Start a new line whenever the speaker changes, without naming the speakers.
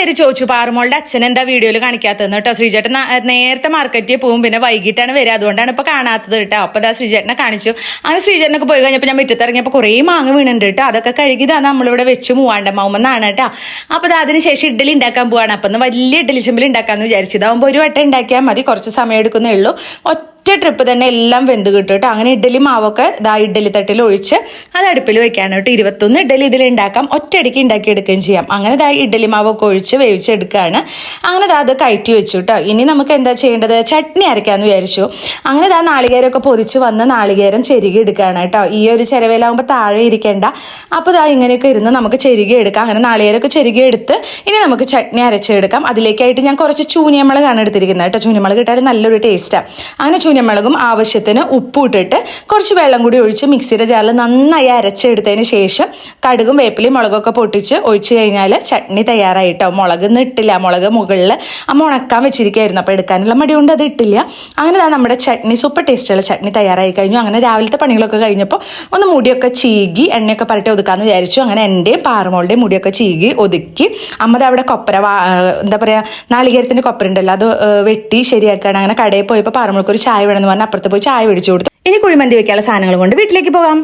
പേര് ചോദിച്ചു പാറുമോളുടെ അച്ഛൻ എന്താ വീഡിയോയിൽ കാണിക്കാത്തതെന്ന് കേട്ടോ. ശ്രീചേട്ടൻ നേരത്തെ മാർക്കറ്റിൽ പോകും, പിന്നെ വൈകിട്ടാണ് വരിക, അതുകൊണ്ടാണ് ഇപ്പൊ കാണാത്തത് കേട്ടോ. അപ്പൊ ഇതാ ശ്രീചേട്ടനെ കാണിച്ചു. അങ്ങനെ ശ്രീചേട്ടനൊക്കെ പോയി കഴിഞ്ഞപ്പോൾ ഞാൻ മുറ്റത്തിറങ്ങിയപ്പോൾ കുറേ മാങ്ങ വീണുണ്ട് കേട്ടോ. അതൊക്കെ കഴുകിയതാണ് നമ്മളിവിടെ വെച്ച് മൂവാണ്ടമ്മാവുമെന്നാണ് കേട്ടോ. അപ്പൊ അതിന് ശേഷം ഇഡ്ഡലി ഉണ്ടാക്കാൻ പോവാണ്. അപ്പൊ ഒന്ന് വലിയ ഇഡ്ഡലി ചെമ്പിൽ ഉണ്ടാക്കാന്ന് വിചാരിച്ചു. ഇതാവുമ്പോൾ ഒരു വട്ടം ഉണ്ടാക്കിയാൽ മതി, കുറച്ച് സമയം എടുക്കുന്നേ ഉള്ളൂ. ഒറ്റ ട്രിപ്പ് തന്നെ എല്ലാം വെന്ത് കിട്ടും കേട്ടോ. അങ്ങനെ ഇഡ്ഡലി മാവൊക്കെ ഇഡ്ഡലി തട്ടിൽ ഒഴിച്ച് അത് അടുപ്പിൽ വെക്കാണ് കേട്ടോ. 21 ഇഡ്ഡലി ഇതിൽ ഉണ്ടാക്കാം, ഒറ്റയടിക്ക് ഉണ്ടാക്കിയെടുക്കുകയും ചെയ്യാം. അങ്ങനെ ഇഡ്ഡലി മാവൊക്കെ ഒഴിച്ച് വേവിച്ചെടുക്കുകയാണ്. അങ്ങനെ അത് കയറ്റി വെച്ചു കേട്ടോ. ഇനി നമുക്ക് എന്താ ചെയ്യേണ്ടത്, ചട്നി അരയ്ക്കാമെന്ന് വിചാരിച്ചു. അങ്ങനെ നാളികേരമൊക്കെ പൊതിച്ച് വന്ന് നാളികേരം ചെരുകി എടുക്കുകയാണ് കേട്ടോ. ഈ ഒരു ചിരവേലാകുമ്പോൾ താഴെ ഇരിക്കേണ്ട. അപ്പോൾ ഇങ്ങനെയൊക്കെ ഇരുന്ന് നമുക്ക് ചെരുകി എടുക്കാം. അങ്ങനെ നാളികേരമൊക്കെ ചെരുകി എടുത്ത് ഇനി നമുക്ക് ചട്നി അരച്ചെടുക്കാം. അതിലേക്കായിട്ട് ഞാൻ കുറച്ച് ചൂനിയമുളകാണ് എടുത്തിരിക്കുന്നത് കേട്ടോ. ചൂനിയമുളക് ഇട്ടാൽ നല്ലൊരു ടേസ്റ്റാണ്. അങ്ങനെ ചൂനിയമുളകും ആവശ്യത്തിന് ഉപ്പും ഇട്ടിട്ട് കുറച്ച് വെള്ളം കൂടി ഒഴിച്ച് മിക്സിയുടെ ജാറിൽ നന്നായി അരച്ചെടുത്തതിന് ശേഷം കടുകും വേപ്പിലയും മുളകൊക്കെ പൊട്ടിച്ച് ഒഴിച്ച് കഴിഞ്ഞാൽ ചട്നി തയ്യാറായിട്ടോ. മുളക് ഇട്ടില്ല, മുളക് മുകളിൽ ഉണക്കാൻ വെച്ചിരിക്കുകയായിരുന്നു, അപ്പോൾ എടുക്കാനുള്ള മടി കൊണ്ട് അത് ഇട്ടില്ല. അങ്ങനെ നമ്മുടെ ചട്നി സൂപ്പർ ടേസ്റ്റുള്ള ചട്നി തയ്യാറായി കഴിഞ്ഞു. അങ്ങനെ രാവിലത്തെ പണികളൊക്കെ കഴിഞ്ഞപ്പോൾ ഒന്ന് മുടിയൊക്കെ ചീകി എണ്ണയൊക്കെ പരട്ടി ഒതുക്കാമെന്ന് വിചാരിച്ചു. അങ്ങനെ എൻ്റെയും പാറുമോളുടെയും മുടിയൊക്കെ ചീകി ഒതുക്കി അമ്മത് അവിടെ കൊപ്പര എന്താ പറയുക നാളികേരത്തിൻ്റെ കൊപ്പര ഉണ്ടല്ലോ, അത് വെട്ടി ശരിയാക്കുകയാണ്. അങ്ങനെ കടയിൽ പോയപ്പോൾ പാറുമോൾക്ക് ഒരു ചായ വേണമെന്ന് പറഞ്ഞാൽ അപ്പുറത്ത് പോയി ചായ മേടിച്ചു കൊടുത്തു. ഇനി കുഴിമന്തി വെക്കാനുള്ള സാധനങ്ങൾ കൊണ്ട് വീട്ടിലേക്ക് പോകാം.